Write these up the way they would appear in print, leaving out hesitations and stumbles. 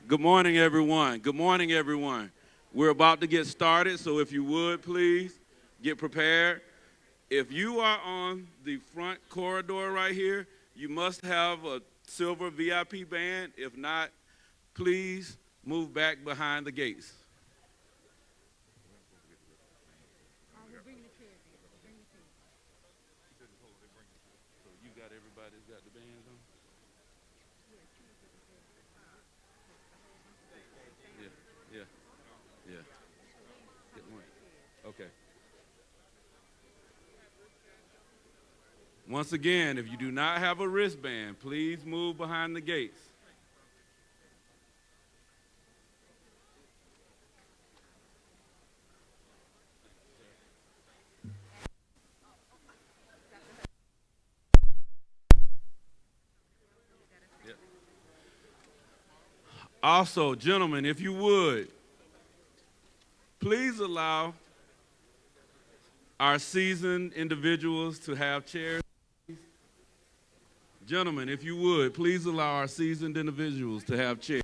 Good morning, everyone. Good morning, everyone. We're about to get started, so if you would, please get prepared. If you are on the front corridor right here, you must have a silver VIP band. If not, please move back behind the gates. So you got everybody that's got the bands on? Yeah, yeah, yeah. Get one. Okay. Once again, if you do not have a wristband, please move behind the gates. Yeah. Also, gentlemen, if you would, please allow our seasoned individuals to have chairs. Gentlemen, if you would, please allow our seasoned individuals to have chairs.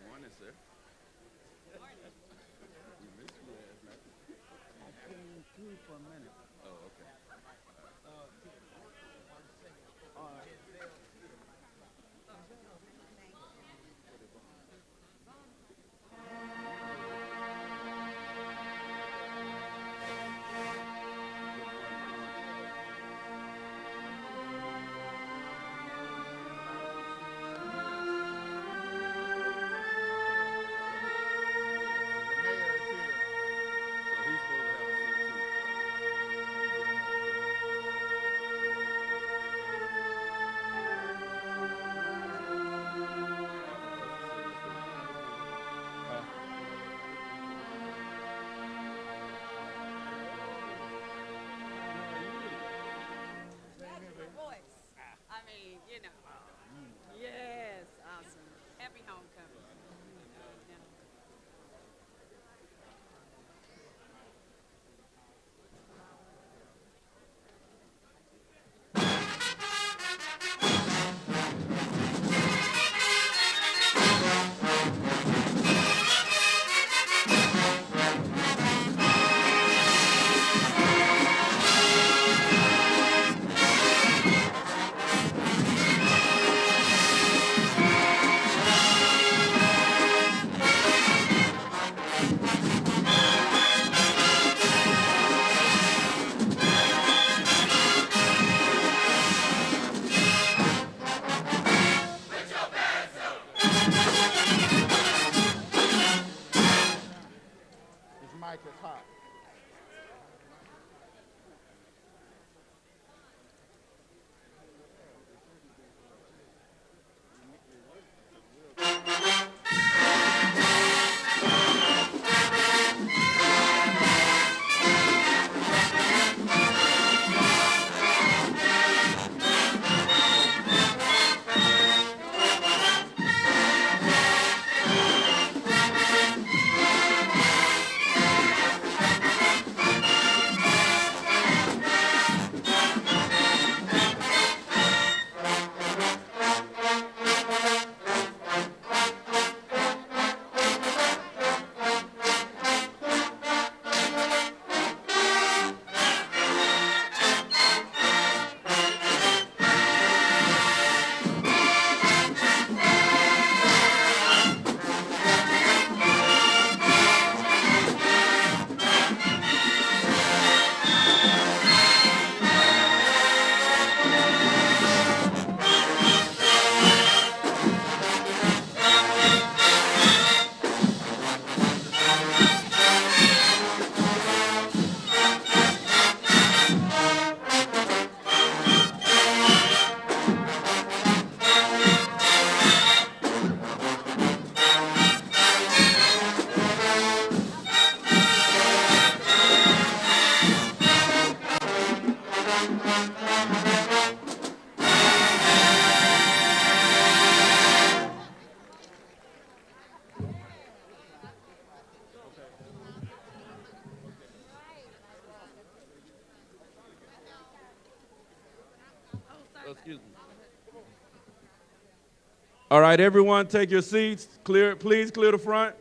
Morning, sir. We missed you last night. I came through for a minute. Oh, okay. So he's supposed to have a seat too. Natural voice. I mean, Yes, awesome. Happy homecoming. Yeah. excuse me. All right, everyone, take your seats. Please clear the front.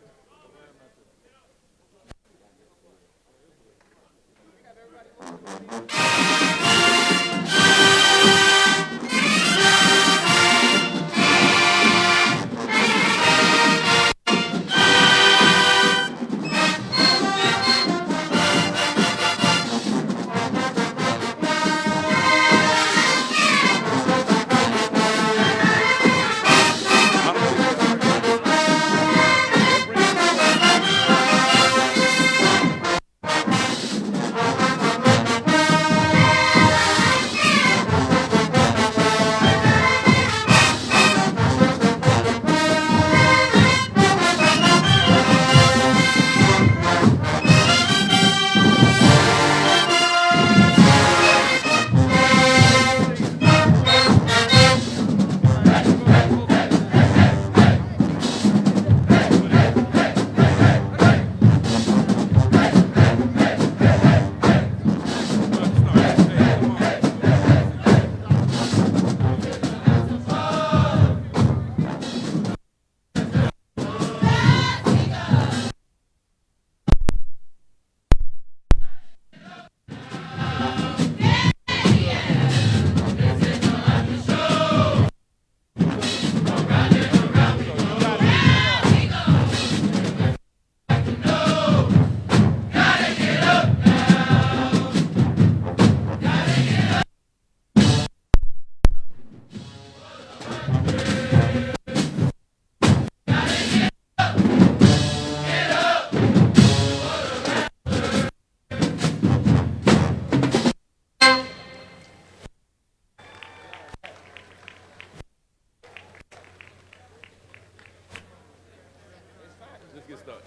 Let's get started.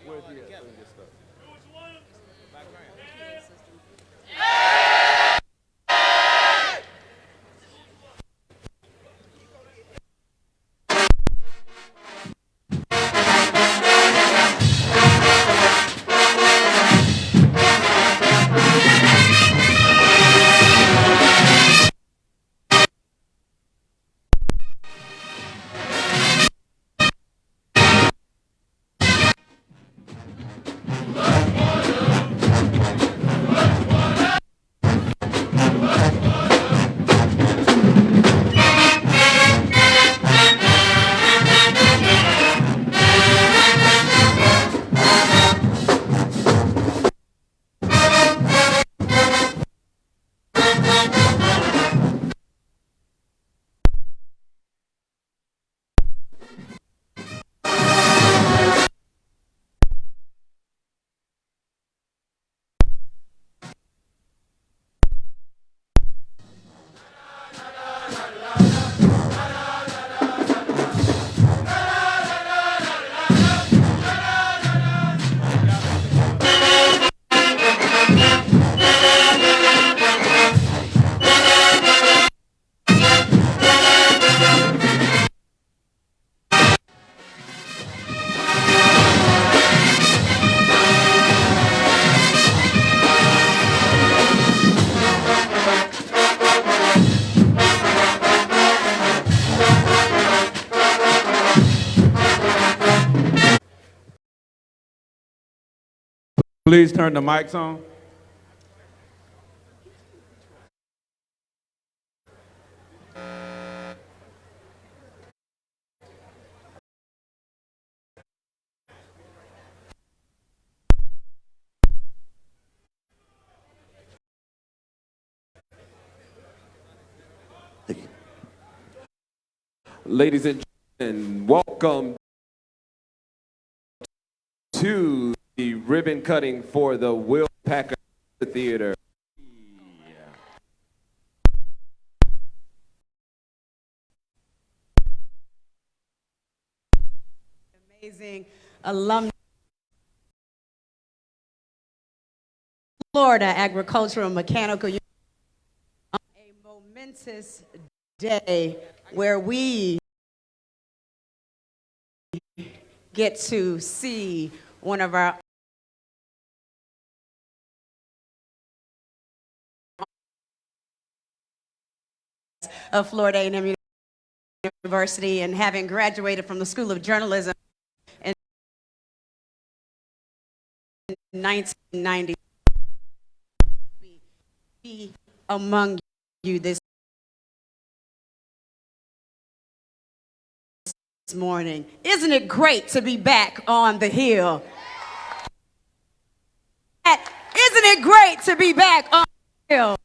Where's he at? Let's get started. Please turn the mics on. Ladies and gentlemen, welcome to the ribbon cutting for the Will Packer Theater. Amazing alumni. Florida Agricultural Mechanical University on a momentous day where we get to see one of our of Florida A&M University, and having graduated from the School of Journalism in 1990, be among you this morning. Isn't it great to be back on the Hill? Isn't it great to be back on the Hill?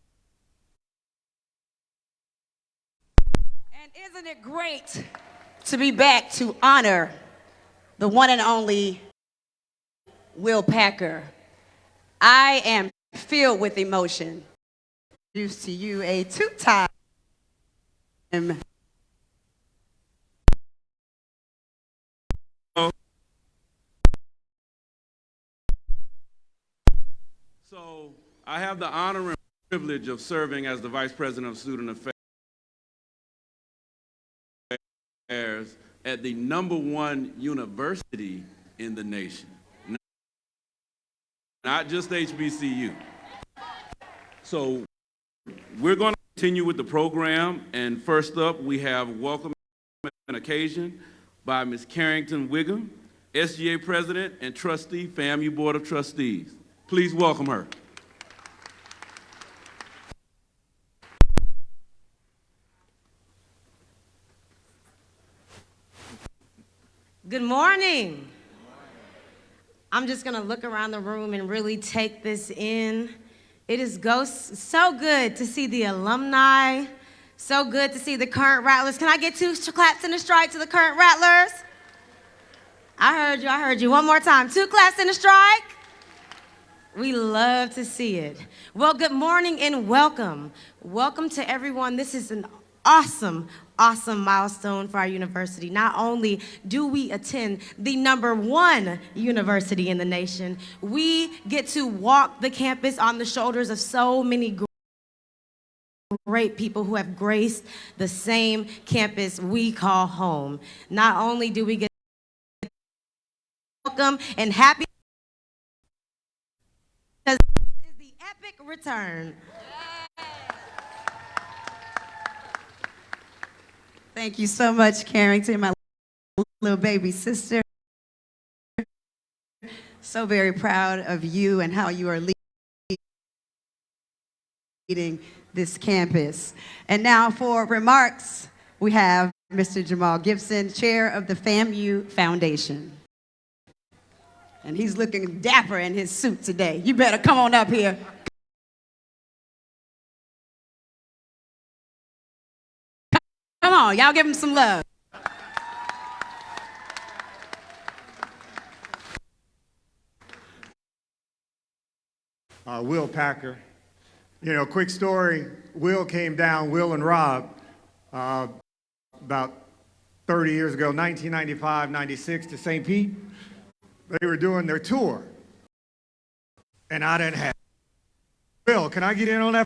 And isn't it great to be back to honor the one and only Will Packer? I am filled with emotion. Introduce to you a two-time So I have the honor and privilege of serving as the Vice President of Student Affairs at the #1 university in the nation, not just HBCU. So we're going to continue with the program, and first up we have welcome an occasion by Ms. Carrington Wiggum, SGA President and Trustee, FAMU Board of Trustees. Please welcome her. Good morning. I'm just going to look around the room and really take this in. It is so good to see the alumni, so good to see the current Rattlers. Can I get 2 claps and a strike to the current Rattlers? I heard you. One more time. 2 claps and a strike. We love to see it. Well, good morning and welcome. Welcome to everyone. This is an awesome milestone for our university. Not only do we attend the #1 university in the nation, we get to walk the campus on the shoulders of so many great people who have graced the same campus we call home. Not only do we get welcome and happy, because this is the epic return. Thank you so much, Carrington, my little baby sister. So very proud of you and how you are leading this campus. And now for remarks, we have Mr. Jamal Gibson, Chair of the FAMU Foundation. And he's looking dapper in his suit today. You better come on up here. Come on, y'all give him some love. Will Packer. You know, quick story, Will came down, Will and Rob, about 30 years ago, 1995, 96, to St. Pete. They were doing their tour, and I didn't have. Will, can I get in on that?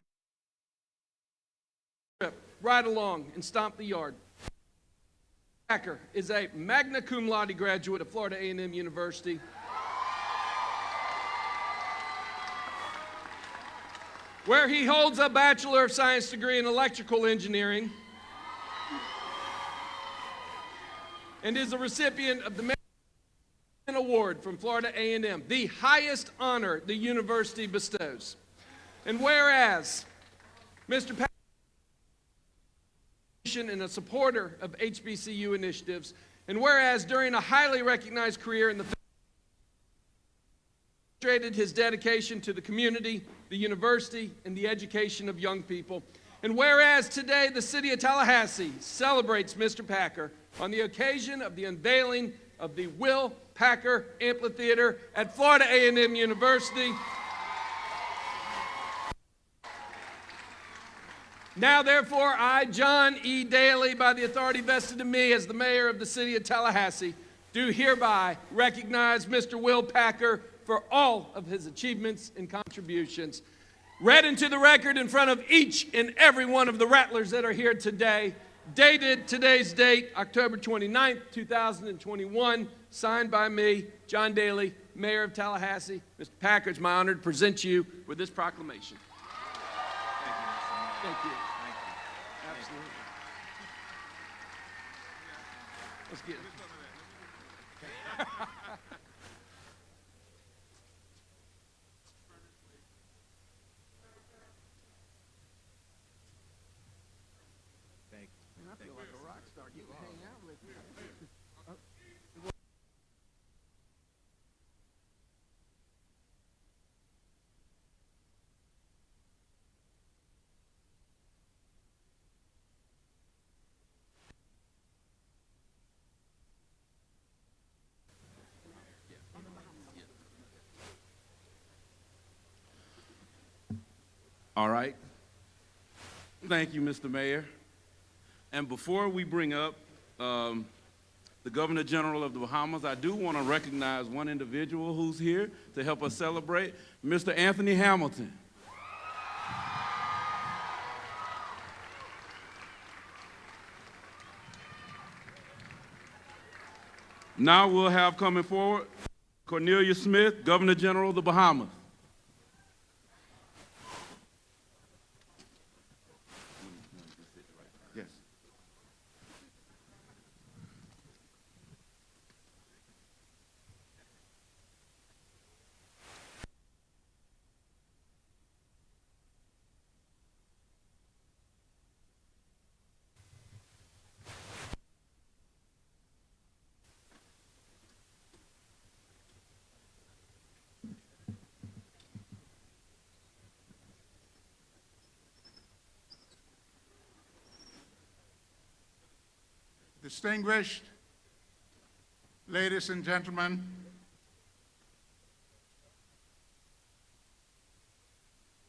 Ride along and stomp the yard. Packer is a magna cum laude graduate of Florida A&M University. Where he holds a Bachelor of Science degree in electrical engineering and is a recipient of the Merit Award from Florida A&M, the highest honor the university bestows. And whereas Mr. Packer and a supporter of HBCU initiatives, and whereas during a highly recognized career in the demonstrated his dedication to the community, the university, and the education of young people, and whereas today the city of Tallahassee celebrates Mr. Packer on the occasion of the unveiling of the Will Packer Amphitheater at Florida A&M University. Now, therefore, I, John E. Daly, by the authority vested in me as the mayor of the city of Tallahassee, do hereby recognize Mr. Will Packer for all of his achievements and contributions. Read into the record in front of each and every one of the Rattlers that are here today, dated today's date, October 29th, 2021, signed by me, John Daly, mayor of Tallahassee. Mr. Packer, it's my honor to present you with this proclamation. Thank you. Absolutely. Let's get it. Man, I feel like a rock star getting to hang out with you. All right. Thank you, Mr. Mayor. And before we bring up the Governor General of the Bahamas, I do want to recognize one individual who's here to help us celebrate, Mr. Anthony Hamilton. Now we'll have coming forward Cornelia Smith, Governor General of the Bahamas. Yes. Distinguished ladies and gentlemen,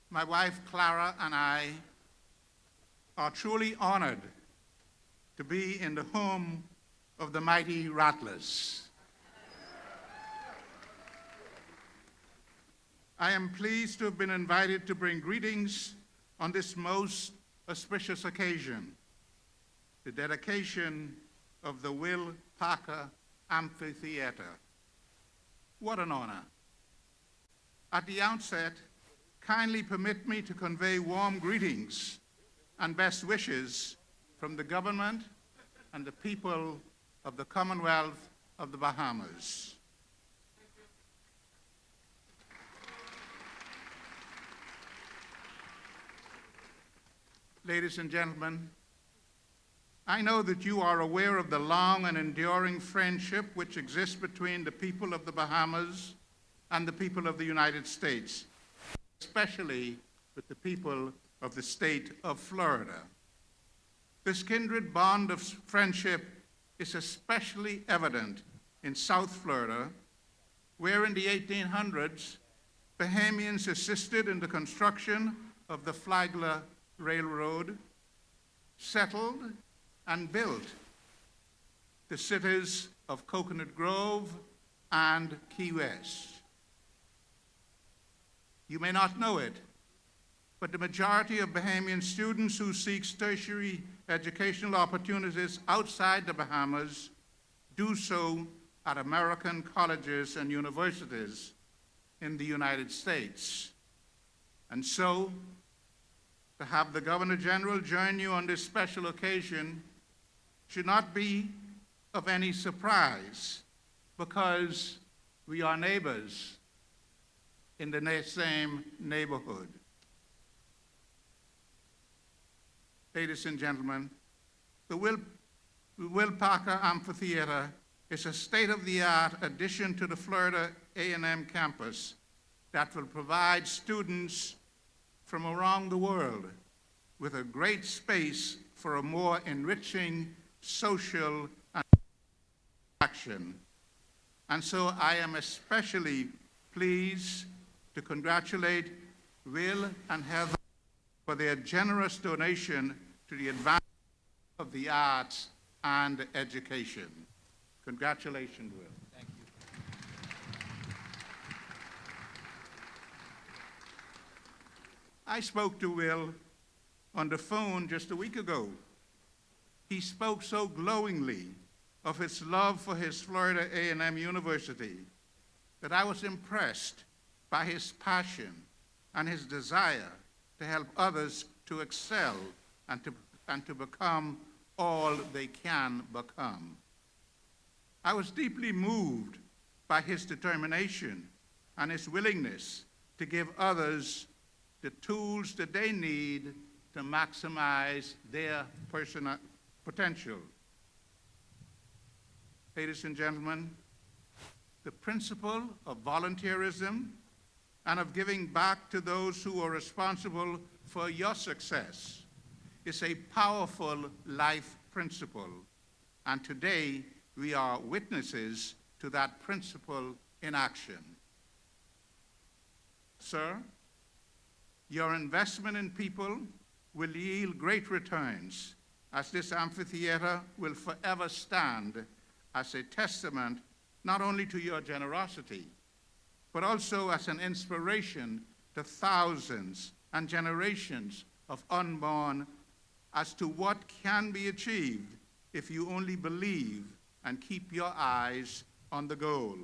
my wife Clara and I are truly honored to be in the home of the mighty Rattlers. I am pleased to have been invited to bring greetings on this most auspicious occasion, the dedication of the Will Parker Amphitheater. What an honor. At the outset, kindly permit me to convey warm greetings and best wishes from the government and the people of the Commonwealth of the Bahamas. Ladies and gentlemen, I know that you are aware of the long and enduring friendship which exists between the people of the Bahamas and the people of the United States, especially with the people of the state of Florida. This kindred bond of friendship is especially evident in South Florida, where in the 1800s, Bahamians assisted in the construction of the Flagler Railroad, settled and built the cities of Coconut Grove and Key West. You may not know it, but the majority of Bahamian students who seek tertiary educational opportunities outside the Bahamas do so at American colleges and universities in the United States. And so, to have the Governor General join you on this special occasion should not be of any surprise, because we are neighbors in the same neighborhood. Ladies and gentlemen, the Will Parker Amphitheater is a state-of-the-art addition to the Florida A&M campus that will provide students from around the world with a great space for a more enriching social action. And so I am especially pleased to congratulate Will and Heather for their generous donation to the advancement of the arts and education. Congratulations, Will. Thank you. I spoke to Will on the phone just a week ago. He spoke so glowingly of his love for his Florida A&M University that I was impressed by his passion and his desire to help others to excel and and to become all they can become. I was deeply moved by his determination and his willingness to give others the tools that they need to maximize their personal potential. Ladies and gentlemen, the principle of volunteerism and of giving back to those who are responsible for your success is a powerful life principle, and today we are witnesses to that principle in action. Sir, your investment in people will yield great returns, as this amphitheater will forever stand as a testament not only to your generosity, but also as an inspiration to thousands and generations of unborn as to what can be achieved if you only believe and keep your eyes on the goal.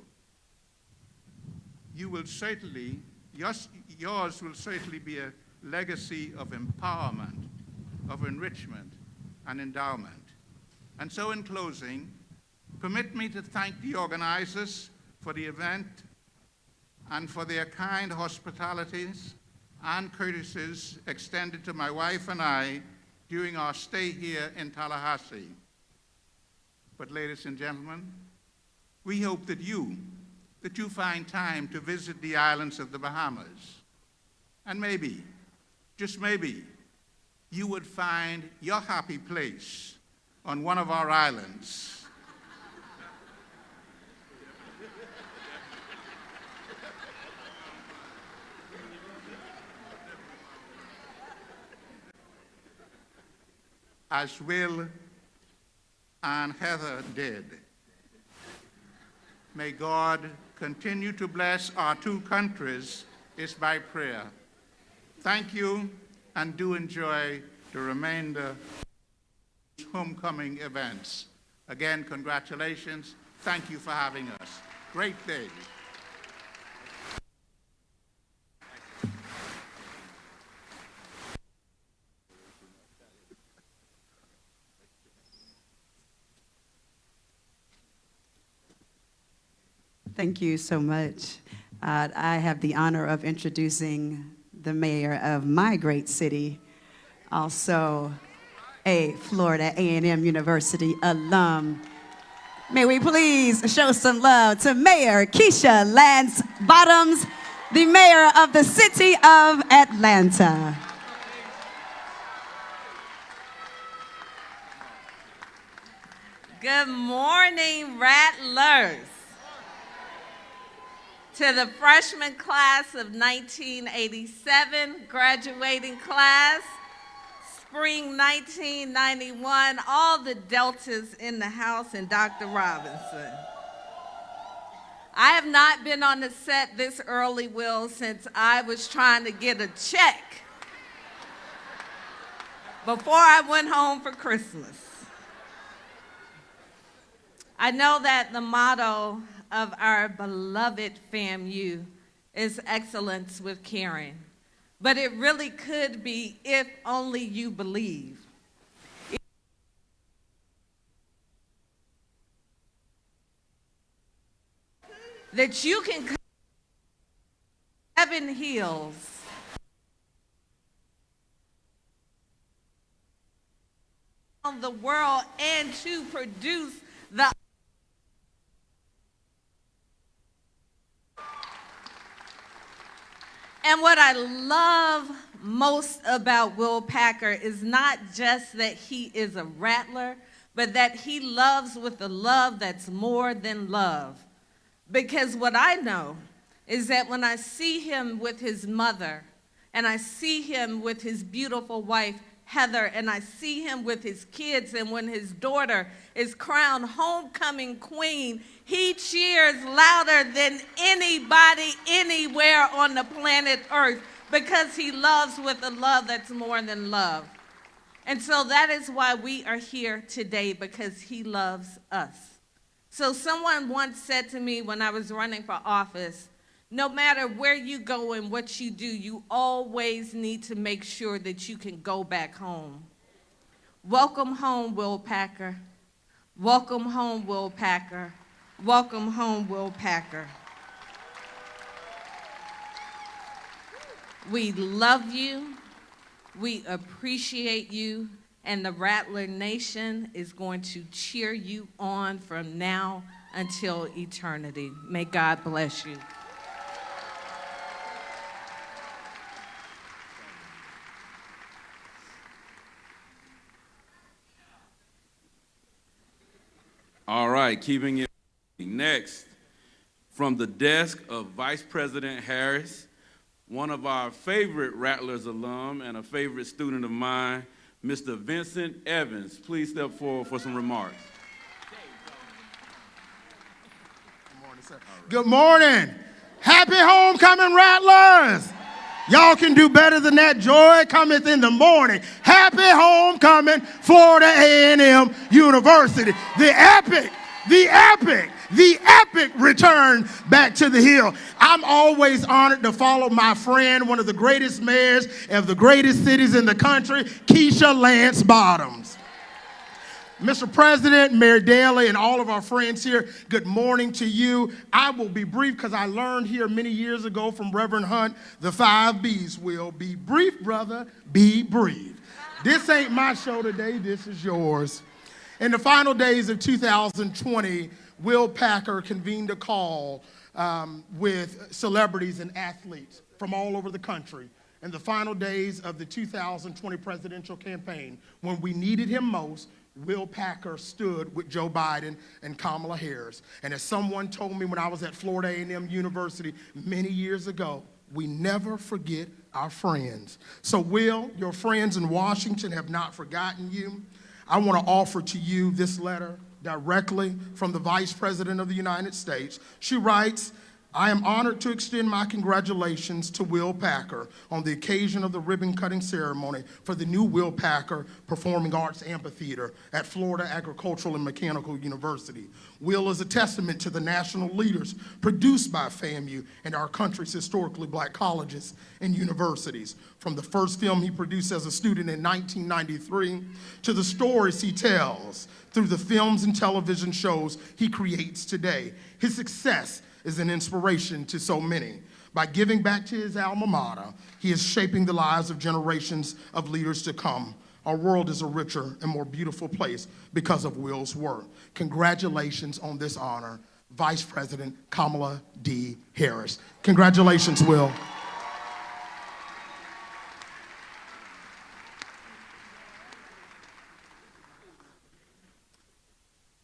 You will certainly, yours will certainly be a legacy of empowerment, of enrichment, and endowment. And so in closing, permit me to thank the organizers for the event and for their kind hospitalities and courtesies extended to my wife and I during our stay here in Tallahassee. But ladies and gentlemen, we hope that you find time to visit the islands of the Bahamas. And maybe, just maybe, you would find your happy place on one of our islands. As Will and Heather did. May God continue to bless our two countries is my prayer. Thank you, and do enjoy the remainder of homecoming events. Again, congratulations. Thank you for having us. Great day. Thank you so much. I have the honor of introducing the mayor of my great city, also a Florida A&M University alum. May we please show some love to Mayor Keisha Lance Bottoms, the mayor of the city of Atlanta. Good morning, Rattlers. To the freshman class of 1987, graduating class, spring 1991, all the Deltas in the house, and Dr. Robinson. I have not been on the set this early, Will, since I was trying to get a check before I went home for Christmas. I know that the motto of our beloved FAMU is excellence with caring, but it really could be if only you believe. That you can come 7 hills on the world and to produce the And what I love most about Will Packer is not just that he is a rattler, but that he loves with a love that's more than love. Because what I know is that when I see him with his mother, and I see him with his beautiful wife, Heather, and I see him with his kids, and when his daughter is crowned homecoming queen, he cheers louder than anybody anywhere on the planet Earth because he loves with a love that's more than love. And so that is why we are here today, because he loves us. So someone once said to me when I was running for office, no matter where you go and what you do, you always need to make sure that you can go back home. Welcome home, Will Packer. Welcome home, Will Packer. Welcome home, Will Packer. We love you, we appreciate you, and the Rattler Nation is going to cheer you on from now until eternity. May God bless you. All right, keeping it. Next, from the desk of Vice President Harris, one of our favorite Rattlers alum and a favorite student of mine, Mr. Vincent Evans. Please step forward for some remarks. Good morning. Happy homecoming, Rattlers. Y'all can do better than that. Joy cometh in the morning. Happy homecoming, Florida A&M University. The epic return back to the Hill. I'm always honored to follow my friend, one of the greatest mayors of the greatest cities in the country, Keisha Lance Bottoms. Mr. President, Mayor Daley, and all of our friends here, good morning to you. I will be brief because I learned here many years ago from Reverend Hunt, the 5 B's will be brief, brother, be brief. This ain't my show today, this is yours. In the final days of 2020, Will Packer convened a call with celebrities and athletes from all over the country. In the final days of the 2020 presidential campaign, when we needed him most, Will Packer stood with Joe Biden and Kamala Harris. And as someone told me when I was at Florida A&M University many years ago, we never forget our friends. So Will, your friends in Washington have not forgotten you. I want to offer to you this letter directly from the Vice President of the United States. She writes, I am honored to extend my congratulations to Will Packer on the occasion of the ribbon-cutting ceremony for the new Will Packer Performing Arts Amphitheater at Florida Agricultural and Mechanical University. Will is a testament to the national leaders produced by FAMU and our country's historically black colleges and universities. From the first film he produced as a student in 1993 to the stories he tells through the films and television shows he creates today. His success is an inspiration to so many. By giving back to his alma mater, he is shaping the lives of generations of leaders to come. Our world is a richer and more beautiful place because of Will's work. Congratulations on this honor, Vice President Kamala D. Harris. Congratulations, Will.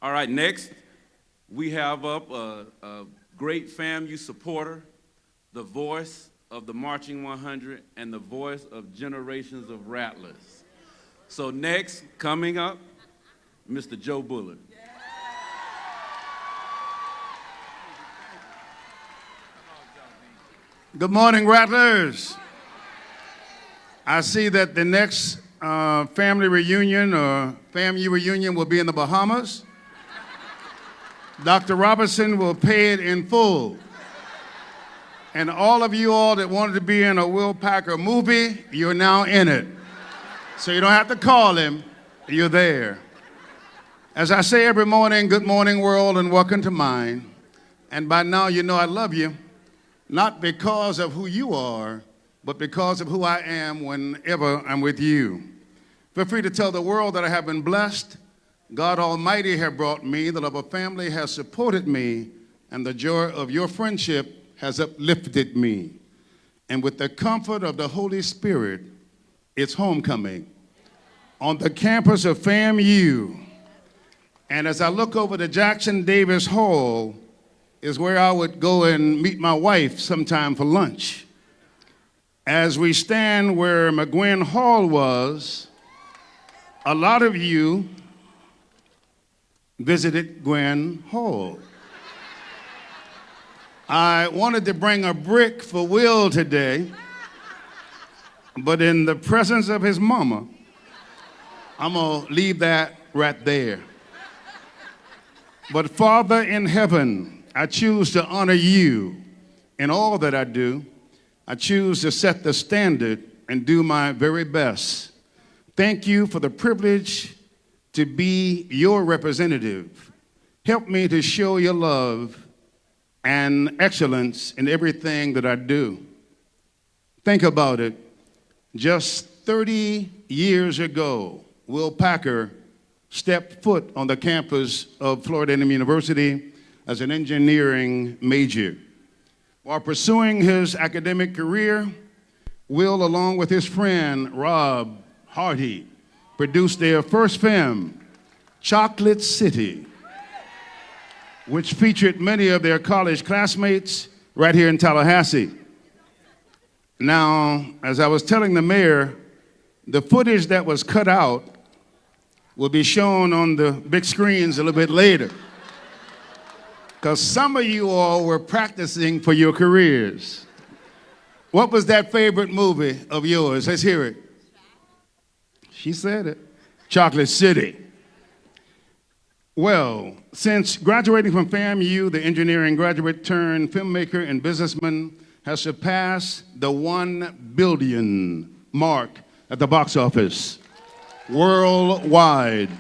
All right, next, we have up a great FAMU supporter, the voice of the Marching 100, and the voice of generations of Rattlers. So next, coming up, Mr. Joe Bullard. Good morning, Rattlers. I see that the next family reunion or FAMU reunion will be in the Bahamas. Dr. Robertson will pay it in full. And all of you all that wanted to be in a Will Packer movie, you're now in it. So you don't have to call him, you're there. As I say every morning, good morning world and welcome to mine. And by now you know I love you, not because of who you are, but because of who I am whenever I'm with you. Feel free to tell the world that I have been blessed. God Almighty has brought me, the love of family has supported me, and the joy of your friendship has uplifted me. And with the comfort of the Holy Spirit, it's homecoming on the campus of FAMU. And as I look over to Jackson Davis Hall, is where I would go and meet my wife sometime for lunch. As we stand where McGuinn Hall was, a lot of you visited Gwynn Hall. I wanted to bring a brick for Will today, but in the presence of his mama, I'm gonna leave that right there. But Father in heaven, I choose to honor you in all that I do. I choose to set the standard and do my very best Thank you for the privilege to be your representative. Help me to show your love and excellence in everything that I do. Think about it. Just 30 years ago, Will Packer stepped foot on the campus of Florida A&M University as an engineering major. While pursuing his academic career, Will, along with his friend Rob Hardy, produced their first film, Chocolate City, which featured many of their college classmates right here in Tallahassee. Now, as I was telling the mayor, the footage that was cut out will be shown on the big screens a little bit later, because some of you all were practicing for your careers. What was that favorite movie of yours? Let's hear it. She said it. Chocolate City. Well, since graduating from FAMU, the engineering graduate turned filmmaker and businessman has surpassed the 1 billion mark at the box office worldwide,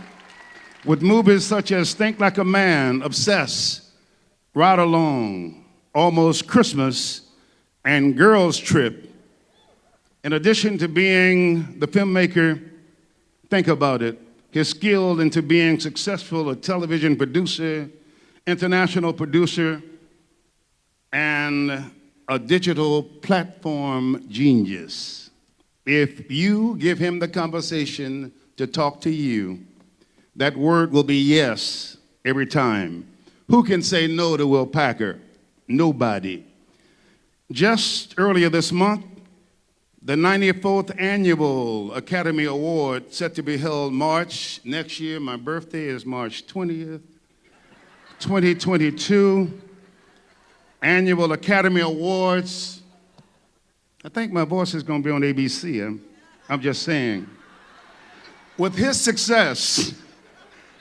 with movies such as Think Like a Man, Obsess, Ride Along, Almost Christmas, and Girls Trip. In addition to being the filmmaker, think about it, his skill into being successful, a television producer, international producer, and a digital platform genius. If you give him the conversation to talk to you, that word will be yes every time. Who can say no to Will Packer? Nobody. Just earlier this month, the 94th Annual Academy Award, set to be held March next year. My birthday is March 20th, 2022. Annual Academy Awards. I think my voice is going to be on ABC. I'm just saying. With his success,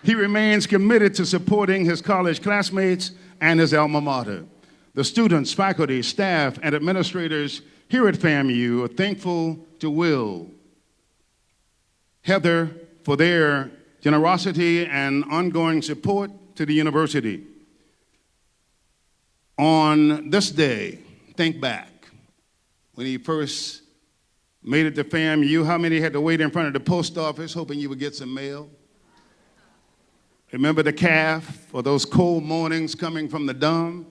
he remains committed to supporting his college classmates and his alma mater. The students, faculty, staff, and administrators here at FAMU are thankful to Will, Heather, for their generosity and ongoing support to the university. On this day, think back, when he first made it to FAMU, how many had to wait in front of the post office hoping you would get some mail? Remember the calf or those cold mornings coming from the dump?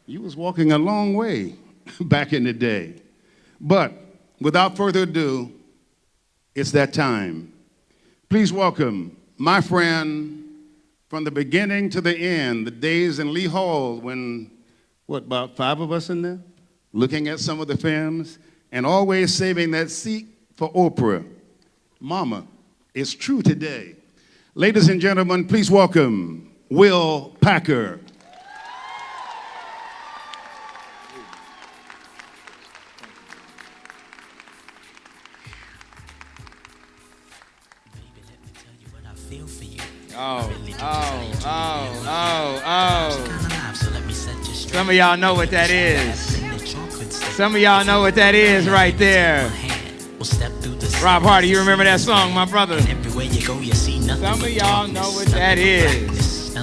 You was walking a long way back in the day. But without further ado, it's that time. Please welcome my friend from the beginning to the end, the days in Lee Hall when, about 5 of us in there? Looking at some of the films and always saving that seat for Oprah. Mama, it's true today. Ladies and gentlemen, please welcome Will Packer. Some of y'all know what that is. Some of y'all know what that is right there. Rob Hardy, you remember that song, my brother? Some of y'all know what that is.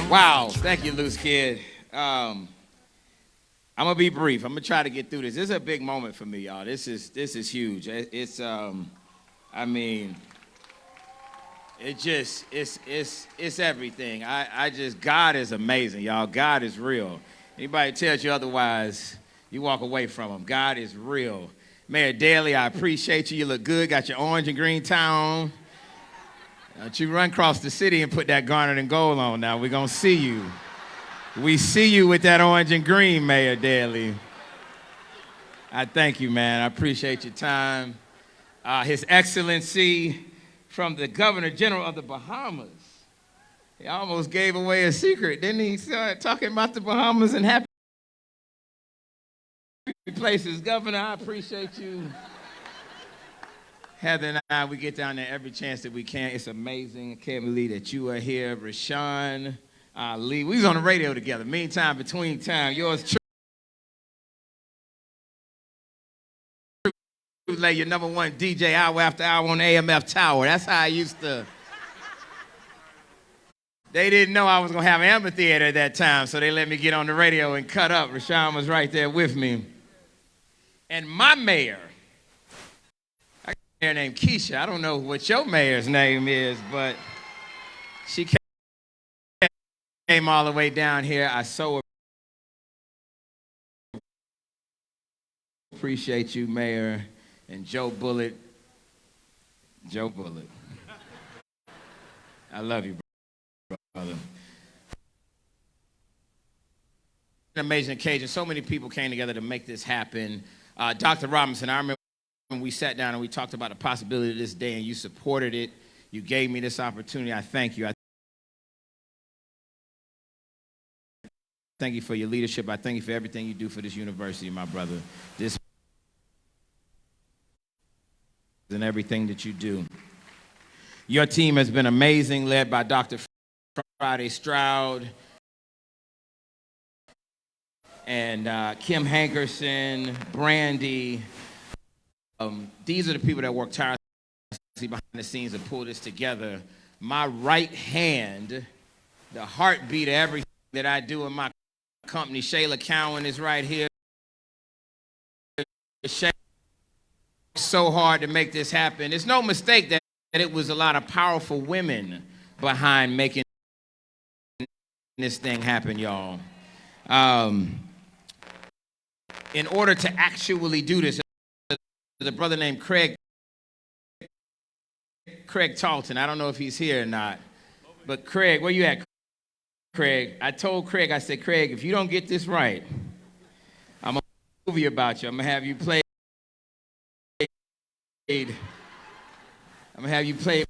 Wow, thank you, Loose Kid. I'm gonna be brief. I'm gonna try to get through this. This is a big moment for me, y'all. This is huge. It's everything. God is amazing, y'all. God is real. Anybody tells you otherwise, you walk away from him. God is real. Mayor Daley, I appreciate you. You look good. Got your orange and green tie on. Don't you run across the city and put that garnet and gold on now. We're going to see you. We see you with that orange and green, Mayor Daley. I thank you, man. I appreciate your time. His Excellency from the Governor General of the Bahamas. He almost gave away a secret, didn't he? Start talking about the Bahamas and happy places. Governor, I appreciate you. Heather and I, we get down there every chance that we can. It's amazing. I can't believe that you are here. Rashawn, Lee, we was on the radio together. Meantime, between time, yours Lay your #1 DJ hour after hour on the AMF Tower. That's how I used to. They didn't know I was going to have an amphitheater at that time, so they let me get on the radio and cut up. Rashawn was right there with me. And my mayor, I got a mayor named Keisha. I don't know what your mayor's name is, but she came all the way down here. I so appreciate you, Mayor, and Joe Bullitt. Joe Bullitt. I love you, brother. An amazing occasion. So many people came together to make this happen. Dr. Robinson, I remember when we sat down and we talked about the possibility of this day, and you supported it. You gave me this opportunity. I thank you. I thank you for your leadership. I thank you for everything you do for this university, my brother. This and everything that you do. Your team has been amazing, led by Dr. Friday Stroud and Kim Hankerson, Brandy. These are the people that work tirelessly behind the scenes to pull this together. My right hand, the heartbeat of everything that I do in my company, Shayla Cowan is right here. Shayla so hard to make this happen. It's no mistake that it was a lot of powerful women behind making this thing happen, y'all. In order to actually do this, there's a brother named Craig Talton. I don't know if he's here or not, but Craig, where you at, Craig? I told Craig, I said, Craig, if you don't get this right, I'm going to movie about you. I'm going to have you play. I'm going to have you play.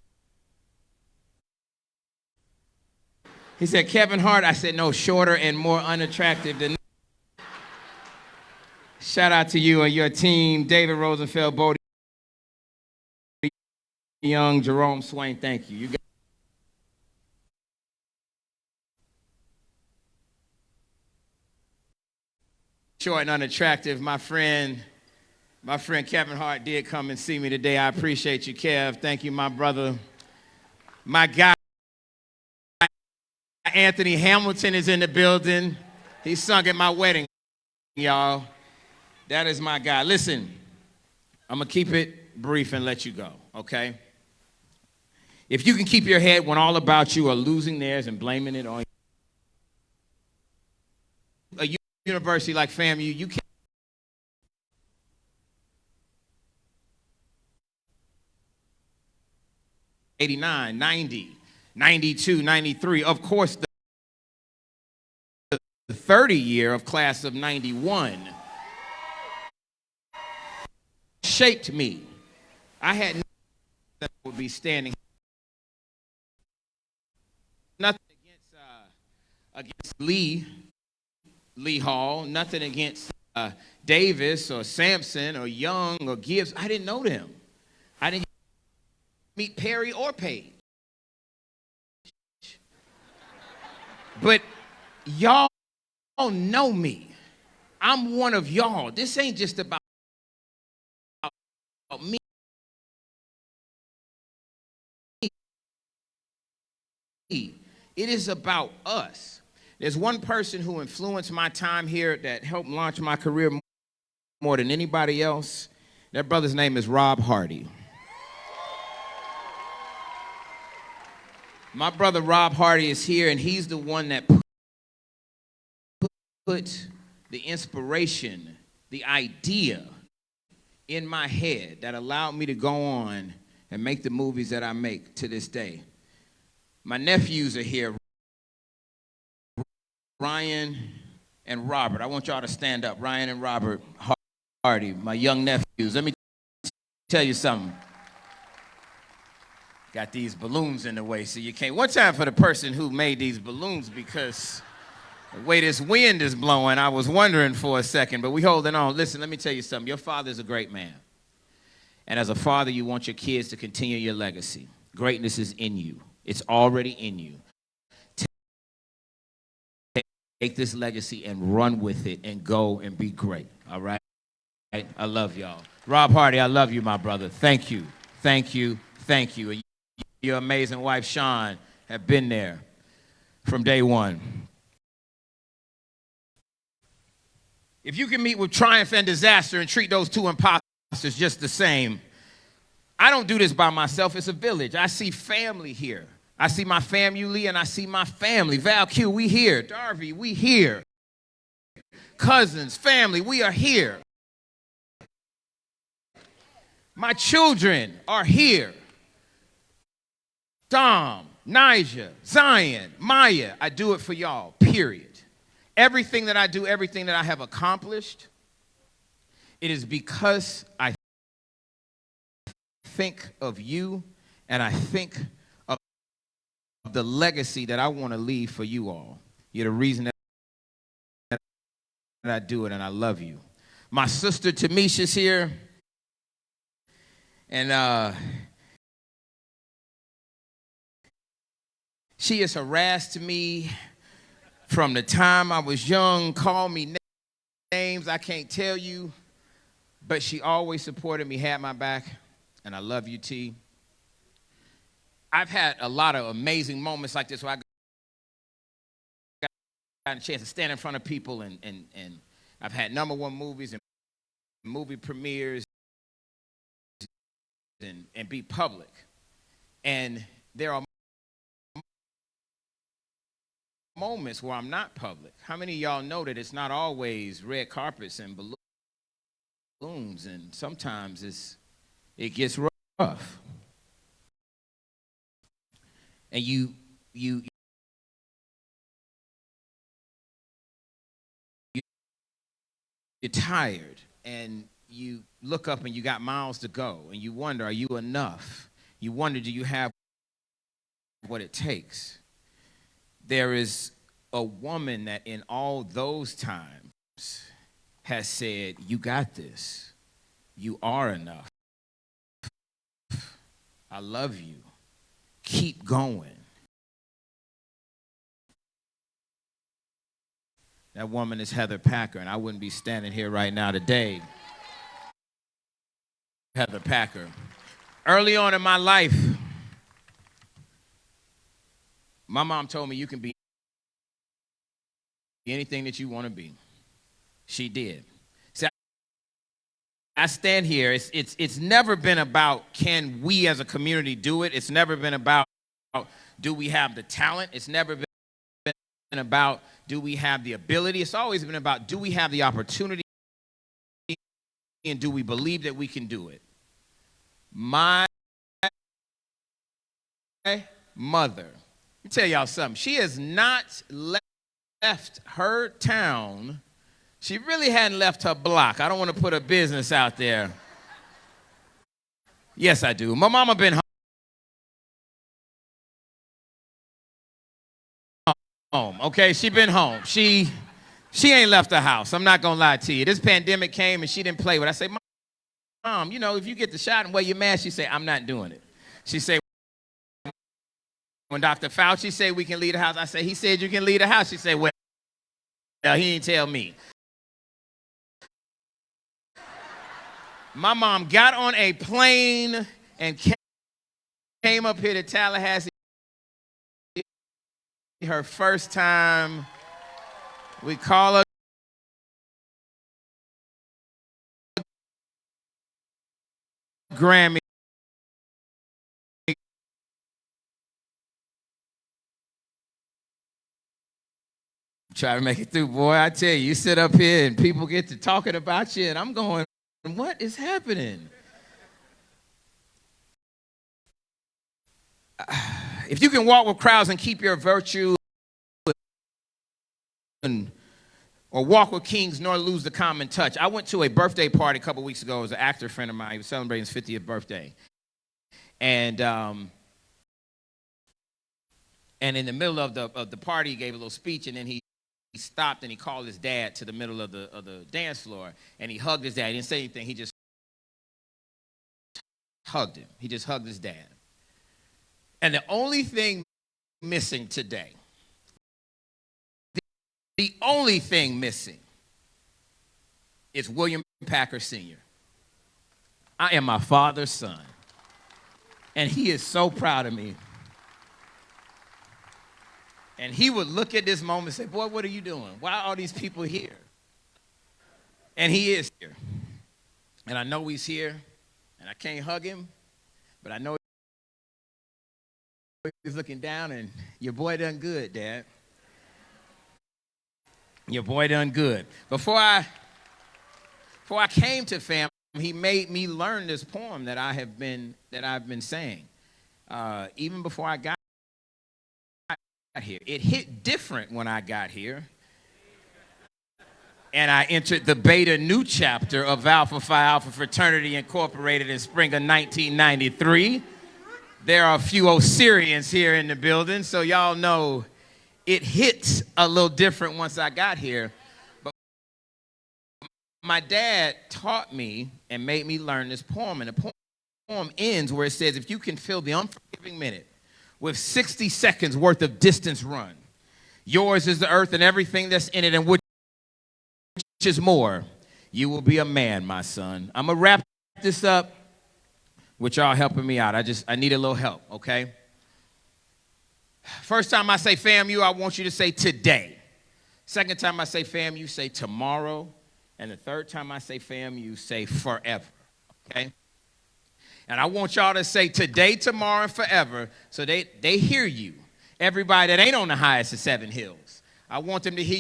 He said, Kevin Hart. I said, no, shorter and more unattractive than. Shout out to you and your team, David Rosenfeld, Bodie Young, Jerome Swain. Thank you. You got short and unattractive. My friend Kevin Hart did come and see me today. I appreciate you, Kev. Thank you, my brother. My guy, Anthony Hamilton, is in the building. He sung at my wedding, y'all. That is my guy. Listen, I'm going to keep it brief and let you go, okay? If you can keep your head when all about you are losing theirs and blaming it on a university like FAMU, you can't. 89, 90, 92, 93. Of course, the 30 year of class of 91 shaped me. I had nothing that would be standing. Nothing against Lee Hall. Nothing against Davis or Sampson or Young or Gibbs. I didn't know them. I didn't meet Perry or Page. But y'all know me. I'm one of y'all. This ain't just about me. It is about us. There's one person who influenced my time here that helped launch my career more than anybody else. That brother's name is Rob Hardy. My brother Rob Hardy is here, and he's the one that put the inspiration, the idea in my head that allowed me to go on and make the movies that I make to this day. My nephews are here, Ryan and Robert. I want y'all to stand up. Ryan and Robert Hardy, my young nephews. Let me tell you something. Got these balloons in the way, so you can't. One time for the person who made these balloons, because the way this wind is blowing, I was wondering for a second, but we holding on. Listen, let me tell you something. Your father's a great man. And as a father, you want your kids to continue your legacy. Greatness is in you. It's already in you. Take this legacy and run with it and go and be great, all right? I love y'all. Rob Hardy, I love you, my brother. Thank you, thank you, thank you. And your amazing wife, Sean, have been there from day one. If you can meet with triumph and disaster and treat those two imposters just the same, I don't do this by myself. It's a village. I see family here. I see my family and I see my family. Val Q, we here. Darby, we here. Cousins, family, we are here. My children are here. Dom, Nija, Zion, Maya, I do it for y'all, period. Everything that I do, everything that I have accomplished, it is because I think of you and I think of the legacy that I want to leave for you all. You're the reason that I do it, and I love you. My sister Tamisha's here, and she has harassed me from the time I was young, called me names I can't tell you, but she always supported me, had my back, and I love you, T. I've had a lot of amazing moments like this where I got a chance to stand in front of people, and I've had #1 movies and movie premieres and be public. And there are moments where I'm not public. How many of y'all know that it's not always red carpets and balloons, and sometimes it gets rough. And you're tired, and you look up and you got miles to go, and you wonder, are you enough? You wonder, do you have what it takes? There is a woman that in all those times has said, you got this. You are enough. I love you. Keep going. That woman is Heather Packer, and I wouldn't be standing here right now today. Heather Packer. Early on in my life, my mom told me you can be anything that you want to be. She did. See, I stand here. It's never been about can we as a community do it. It's never been about do we have the talent. It's never been about do we have the ability. It's always been about do we have the opportunity and do we believe that we can do it. My mother, let me tell y'all something. She has not left her town. She really hadn't left her block. I don't want to put her business out there. Yes, I do. My mama been home, okay? She been home. She ain't left the house. I'm not going to lie to you. This pandemic came and she didn't play with it. I say, Mom, you know, if you get the shot and wear your mask, she say, I'm not doing it. She say, when Dr. Fauci said we can leave the house, I say, he said you can leave the house. She said, well, he didn't tell me. My mom got on a plane and came up here to Tallahassee. Her first time. We call her Grammy. Try to make it through, boy. I tell you, you sit up here and people get to talking about you, and I'm going, what is happening? If you can walk with crowds and keep your virtue, or walk with kings nor lose the common touch. I went to a birthday party a couple weeks ago. It was an actor friend of mine. He was celebrating his 50th birthday. And in the middle of the party, he gave a little speech, and then he stopped and he called his dad to the middle of the dance floor, and he hugged his dad. He didn't say anything. He just hugged him. He just hugged his dad. And the only thing missing today, the only thing missing is William Packer Sr. I am my father's son. And he is so proud of me. And he would look at this moment and say, boy, what are you doing? Why are all these people here? And he is here. And I know he's here. And I can't hug him. But I know he's looking down, and your boy done good, Dad. Your boy done good. Before I came to FAM, he made me learn this poem that I've been saying. Even before I got here. It hit different when I got here. And I entered the Beta Nu chapter of Alpha Phi Alpha Fraternity Incorporated in spring of 1993. There are a few Osirians here in the building, so y'all know it hits a little different once I got here. But my dad taught me and made me learn this poem, and the poem ends where it says, if you can fill the unforgiving minute with 60 seconds worth of distance run, yours is the earth and everything that's in it, and which is more, you will be a man, my son. I'm going to wrap this up with y'all helping me out. I need a little help, okay? First time I say FAMU, I want you to say today. Second time I say FAMU, say tomorrow. And the third time I say FAMU, say forever, okay? And I want y'all to say today, tomorrow, and forever so they hear you. Everybody that ain't on the highest of 7 hills. I want them to hear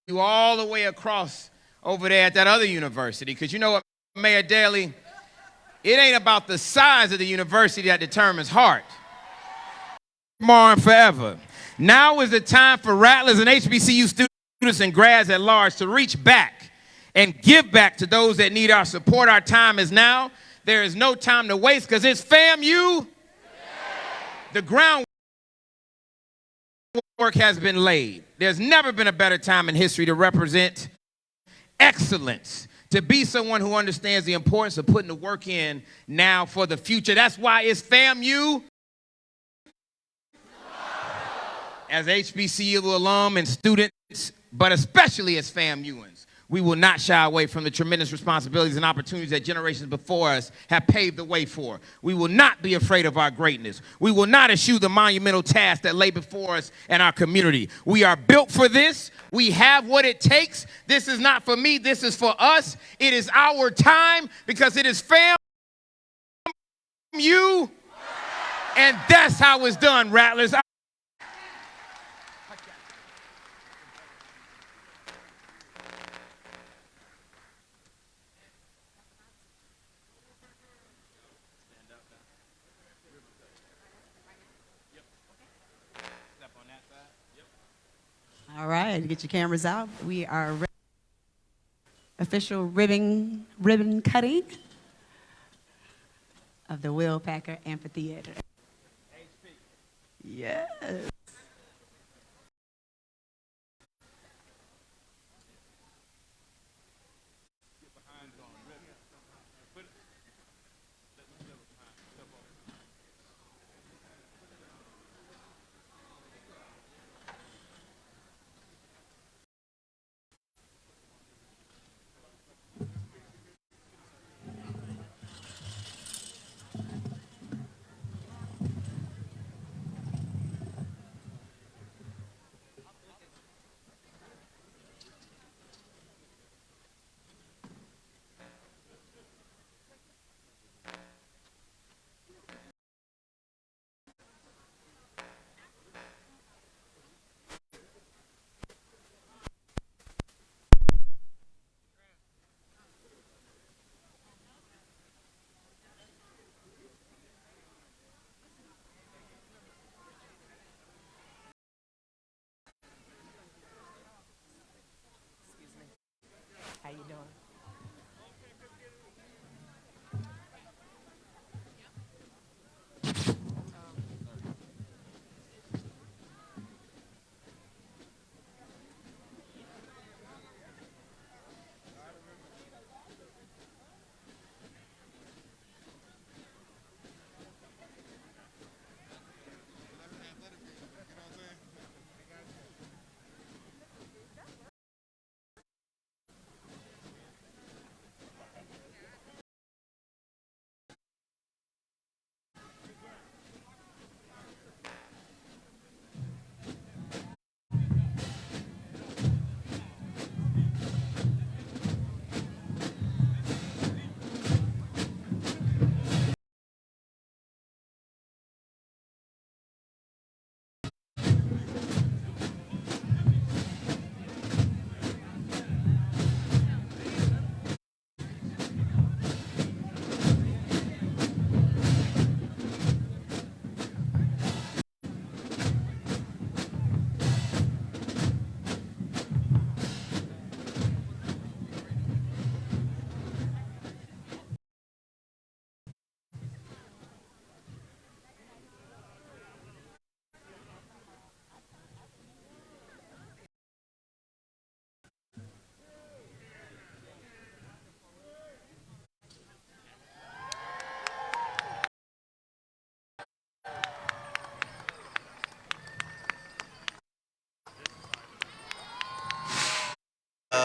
you all the way across over there at that other university. Because you know what, Mayor Daley? It ain't about the size of the university that determines heart. Tomorrow and forever. Now is the time for Rattlers and HBCU students and grads at large to reach back and give back to those that need our support. Our time is now. There is no time to waste because it's FAMU. The groundwork has been laid. There's never been a better time in history to represent excellence, to be someone who understands the importance of putting the work in now for the future. That's why it's FAMU. As HBCU alum and students, but especially as FAMUans, we will not shy away from the tremendous responsibilities and opportunities that generations before us have paved the way for. We will not be afraid of our greatness. We will not eschew the monumental task that lay before us and our community. We are built for this. We have what it takes. This is not for me. This is for us. It is our time because it is FAMU, and that's how it's done, Rattlers. All right, get your cameras out. We are official ribbon cutting of the Will Packer Amphitheater. Yes.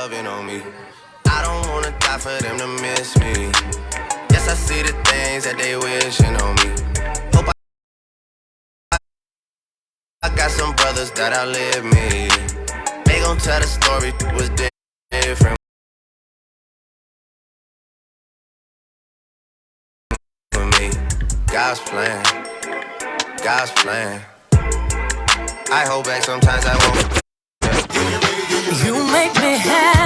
loving on me. I don't wanna die for them to miss me. Yes, I see the things that they wishing on me. Hope I got some brothers that outlive me. They gon' tell the story was different for me. God's plan, God's plan. I hold back sometimes I won't. You make me happy.